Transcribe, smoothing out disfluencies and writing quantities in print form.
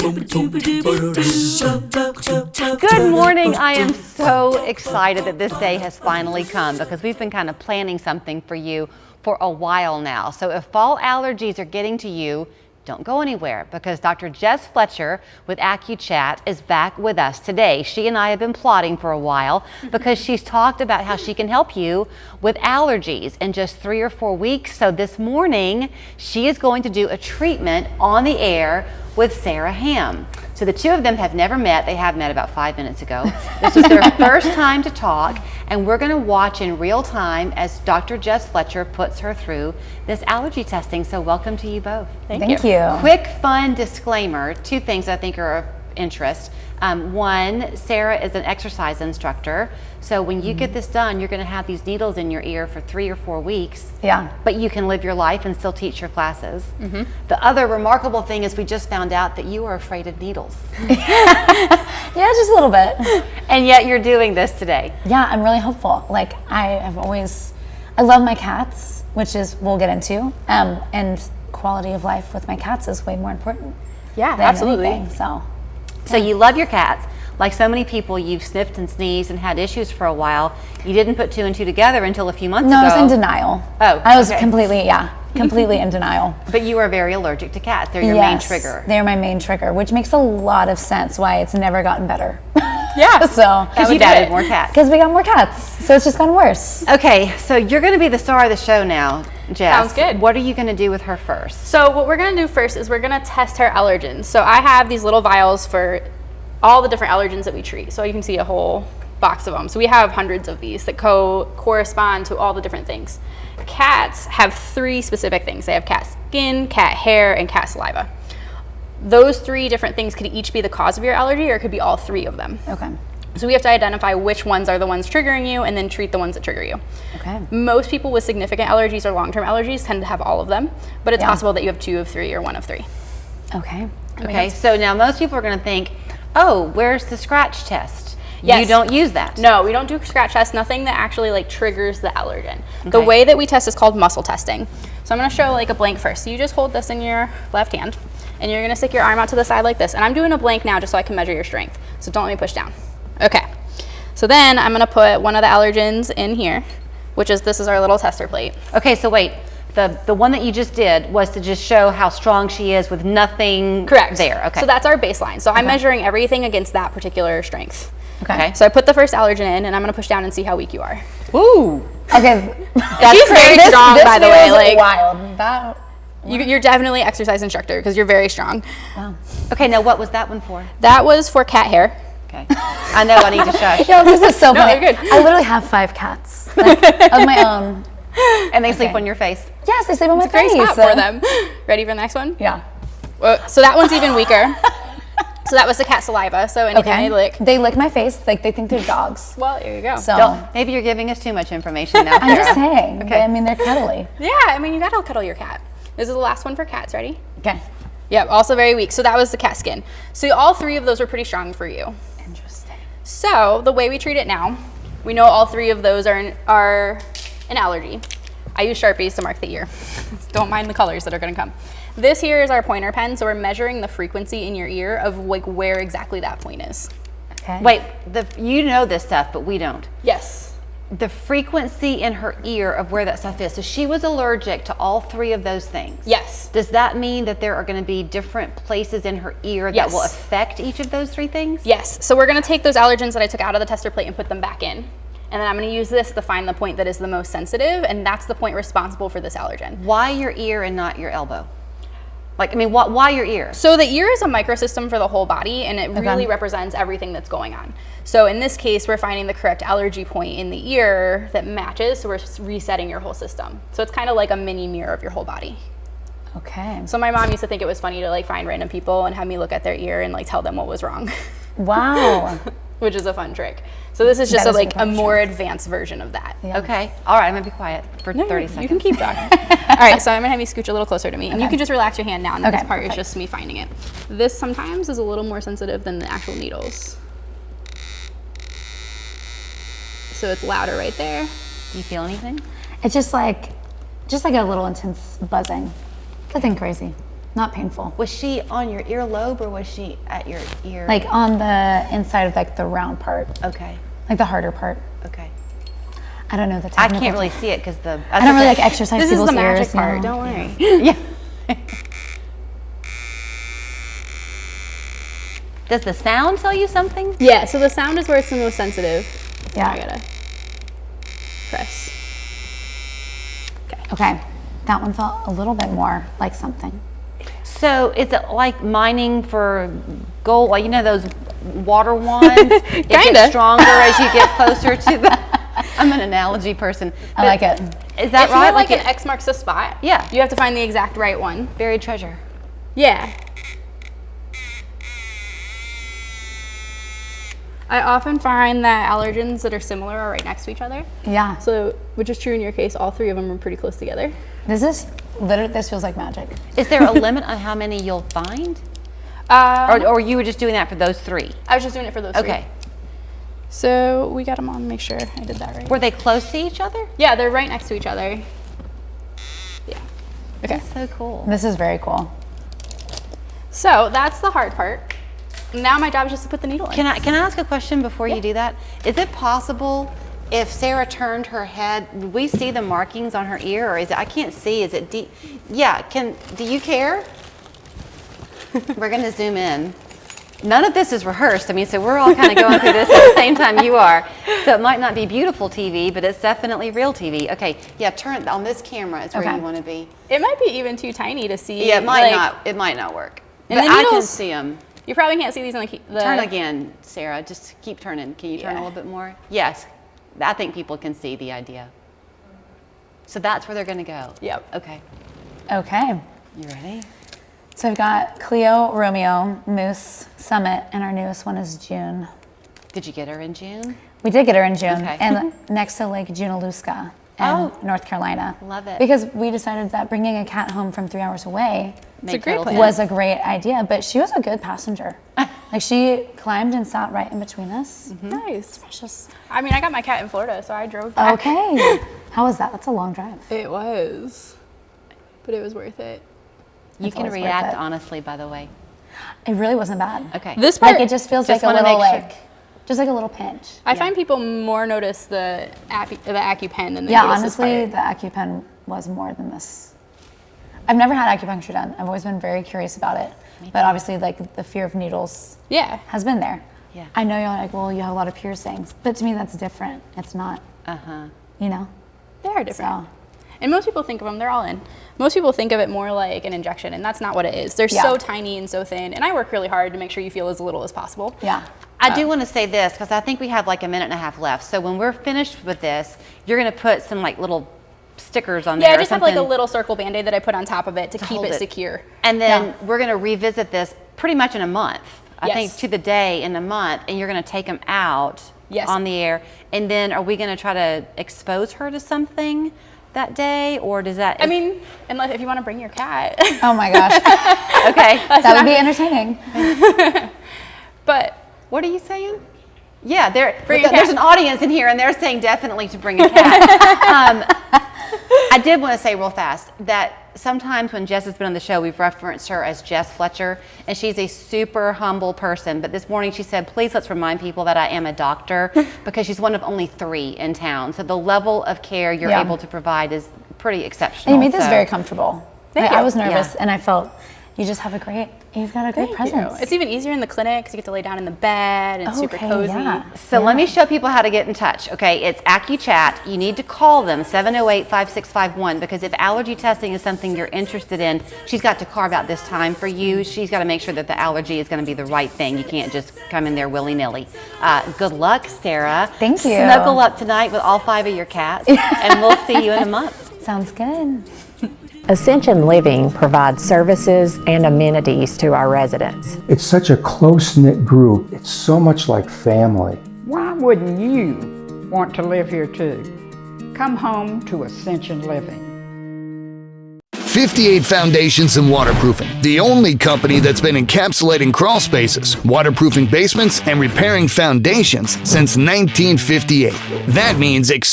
Good morning. I am so excited that this day has finally come because we've been kind of planning something for you for a while now. So if fall allergies are getting to you, don't go anywhere because Dr. Jess Fletcher with Acu Chatt is back with us today. She and I have been plotting for a while because she's talked about how she can help you with allergies in just 3 or 4 weeks. So this morning, she is going to do a treatment on the air with Sarah Ham. So the two of them have never met. They have met about 5 minutes ago. This is their first time to talk, and we're going to watch in real time as Dr. Jess Fletcher puts her through this allergy testing. So welcome to you both. Thank you. Quick, fun disclaimer, 2 things I think are of interest. One, Sarah is an exercise instructor. So when you get this done, you're going to have these needles in your ear for 3 or 4 weeks. Yeah. But you can live your life and still teach your classes. The other remarkable thing is we just found out that you are afraid of needles. Yeah, just a little bit. And yet you're doing this today. Yeah, I'm really hopeful. Like I love my cats, which is we'll get into, and quality of life with my cats is way more important. Yeah, than absolutely. anything, So you love your cats. Like so many people, you've sniffed and sneezed and had issues for a while. You didn't put 2 and 2 together until a few months ago. No, I was in denial. Oh, I was okay. completely in denial. But you are very allergic to cats. They're your main trigger. They're my main trigger, which makes a lot of sense why it's never gotten better. Yeah. So Because you've added more cats. because we got more cats, so it's just gotten worse. Okay, so you're going to be the star of the show now, Jess. Sounds good. What are you going to do with her first? So what we're going to do first is we're going to test her allergens. So I have these little vials for all the different allergens that we treat. So you can see a whole box of them. So we have hundreds of these that correspond to all the different things. Cats have 3 specific things. They have cat skin, cat hair, and cat saliva. Those 3 different things could each be the cause of your allergy, or it could be all 3 of them. Okay. So we have to identify which ones are the ones triggering you and then treat the ones that trigger you. Okay. Most people with significant allergies or long-term allergies tend to have all of them, but it's Yeah. possible that you have 2 of 3 or 1 of 3. Okay. Okay, so now most people are going to think, oh, where's the scratch test? Yes. You don't use that. No, we don't do scratch tests, nothing that actually like triggers the allergen. The Okay. way that we test is called muscle testing. So I'm gonna show like a blank first. So you just hold this in your left hand and you're gonna stick your arm out to the side like this. And I'm doing a blank now just so I can measure your strength. So don't let me push down. Okay. So then I'm gonna put one of the allergens in here, this is our little tester plate. Okay, so wait. The one that you just did was to just show how strong she is with nothing Correct. there. Okay. So that's our baseline. So I'm measuring everything against that particular strength. Okay. So I put the first allergen in and I'm gonna push down and see how weak you are. Ooh. Okay. She's very strong, by the way. feels Like wild. That. you're definitely exercise instructor because you're very strong. Wow. Okay, now what was that one for? That was for cat hair. Okay. I know I need to shush. Yo, this is so No, funny. you're good. I literally have 5 cats like, of my own. And they sleep on your face. Yes, they sleep on my Great face. spot for them. Ready for the next one? Yeah. So that one's even weaker. So that was the cat saliva. So anything they lick. They lick my face like they think they're dogs. Well, there you go. So Maybe you're giving us too much information now, I'm just Sarah. saying. Okay. I mean, they're cuddly. Yeah, I mean, you gotta cuddle your cat. This is the last one for cats. Ready? Okay. Yep, also very weak. So that was the cat skin. So all 3 of those were pretty strong for you. Interesting. So the way we treat it now, we know all 3 of those are an allergy. I use Sharpies to mark the ear. Don't mind the colors that are gonna come. This here is our pointer pen, so we're measuring the frequency in your ear of like where exactly that point is. Okay. Wait, you know this stuff, but we don't. Yes. The frequency in her ear of where that stuff is. So she was allergic to all 3 of those things. Yes. Does that mean that there are going to be different places in her ear that Yes. will affect each of those 3 things? Yes. So we're gonna take those allergens that I took out of the tester plate and put them back in. And then I'm gonna use this to find the point that is the most sensitive, and that's the point responsible for this allergen. Why your ear and not your elbow? Like, I mean, why your ear? So the ear is a microsystem for the whole body, and it really represents everything that's going on. So in this case, we're finding the correct allergy point in the ear that matches, so we're resetting your whole system. So it's kind of like a mini mirror of your whole body. Okay. So my mom used to think it was funny to like find random people and have me look at their ear and like tell them what was wrong, Wow. which is a fun trick. So this is just That is like a a fun more advanced version of that. Yeah. Okay. All right. I'm going to be quiet for 30 seconds. You can keep talking. All right, so I'm gonna have you scooch a little closer to me, and you can just relax your hand now, and Okay, this part perfect. is just me finding it. This sometimes is a little more sensitive than the actual needles. So it's louder right there. Do you feel anything? It's just like a little intense buzzing. Nothing crazy. Not painful. Was she on your earlobe or was she at your ear? Like on the inside of like the round part. Okay. Like the harder part. Okay. I don't know the I technical. can't really see it because the. I don't really like exercise This is people's the magic ears. part. No. Don't worry. Yeah. Does the sound tell you something? Yeah. So the sound is where it's the most sensitive. Yeah. I gotta press. Okay. That one felt a little bit more like something. So is it like mining for gold? Like, you know those water wands? It gets Kinda. stronger as you get closer to the. I'm an analogy person. I like it. Is that It's right? more like an it- X marks the spot. Yeah. You have to find the exact right one. buried treasure. Yeah. I often find that allergens that are similar are right next to each other. Yeah. So, which is true in your case, all 3 of them are pretty close together. This feels like magic. Is there a limit on how many you'll find? Or you were just doing that for those 3? I was just doing it for those 3. Okay. So we got them on. Make sure I did that right. Were they close to each other? Yeah, they're right next to each other. Yeah. Okay. That's so cool. This is very cool. So that's the hard part. Now my job is just to put the needle in. Can I ask a question before you do that? Is it possible if Sarah turned her head, would we see the markings on her ear, or is it? I can't see. Is it deep? Yeah. Do you care? We're gonna zoom in. None of this is rehearsed. I mean, so we're all kind of going through this at the same time you are. So it might not be beautiful TV, but it's definitely real TV. Okay. Yeah. Turn on this camera. It's where Okay. you want to be. It might be even too tiny to see. Yeah. It might like, not. It might not work. And But the I can needles- see them. You probably can't see these on the Turn again, Sarah. Just keep turning. Can you turn a Yeah. little bit more? Yes. I think people can see the idea. So that's where they're going to go. Yep. Okay. Okay. You ready? So I've got Cleo, Romeo, Moose, Summit, and our newest one is June. Did you get her in June? We did get her in June, Okay. and next to Lake Junaluska in North Carolina. Love it. Because we decided that bringing a cat home from 3 hours away It's a great total plan. was a great idea, but she was a good passenger. Like she climbed and sat right in between us. Nice. Precious. I mean, I got my cat in Florida, so I drove back. Okay. How was that? That's a long drive. It was, but it was worth it. You It's can always worth react it. honestly, by the way. It really wasn't bad. Okay. This part, Like it just feels Just like a wanna little make sure. like, just like a little pinch. I find people more notice the AcuPen than the Yeah, needles this honestly, part. the AcuPen was more than this. I've never had acupuncture done. I've always been very curious about it. But obviously, like, the fear of needles Yeah. has been there. Yeah. I know you're like, well, you have a lot of piercings. But to me, that's different. It's not, Uh-huh. you know? They are different. So, And most people think of them, they're all in. Most people think of it more like an injection, and that's not what it is. They're Yeah. so tiny and so thin, and I work really hard to make sure you feel as little as possible. yeah. I do want to say this because I think we have like a minute and a half left. So when we're finished with this, you're going to put some like little stickers on there. Yeah, I or just have like a something little circle Band-Aid that I put on top of it to keep hold it it. secure. And then we're going to revisit this pretty much in a month. I think Yes. to the day in a month, and you're going to take them out Yes. on the air. And then are we going to try to expose her to something that day, or does that? I mean, unless if you want to bring your cat. Oh my gosh. okay. That would be entertaining. But What are you saying? Yeah, Bring a there's cat. an audience in here, and they're saying definitely to bring a cat. I did want to say real fast that sometimes when Jess has been on the show, we've referenced her as Jess Fletcher, and she's a super humble person. But this morning she said, please let's remind people that I am a doctor, because she's one of only 3 in town. So the level of care you're Yeah. able to provide is pretty exceptional. And you made this So- very comfortable. Thank Like, you. I was nervous, Yeah. and I felt you've got a great presence. It's even easier in the clinic because you get to lay down in the bed and it's super Okay, cozy. yeah. So let me show people how to get in touch. Okay, it's Acu Chatt. You need to call them 708-5651, because if allergy testing is something you're interested in, she's got to carve out this time for you. She's got to make sure that the allergy is going to be the right thing. You can't just come in there willy-nilly. Good luck, Sarah. Thank you. Snuggle up tonight with all 5 of your cats, and we'll see you in a month. Sounds good. Ascension Living provides services and amenities to our residents. It's such a close-knit group. It's so much like family. Why wouldn't you want to live here too? Come home to Ascension Living. 58 Foundations and Waterproofing, the only company that's been encapsulating crawl spaces, waterproofing basements, and repairing foundations since 1958. That means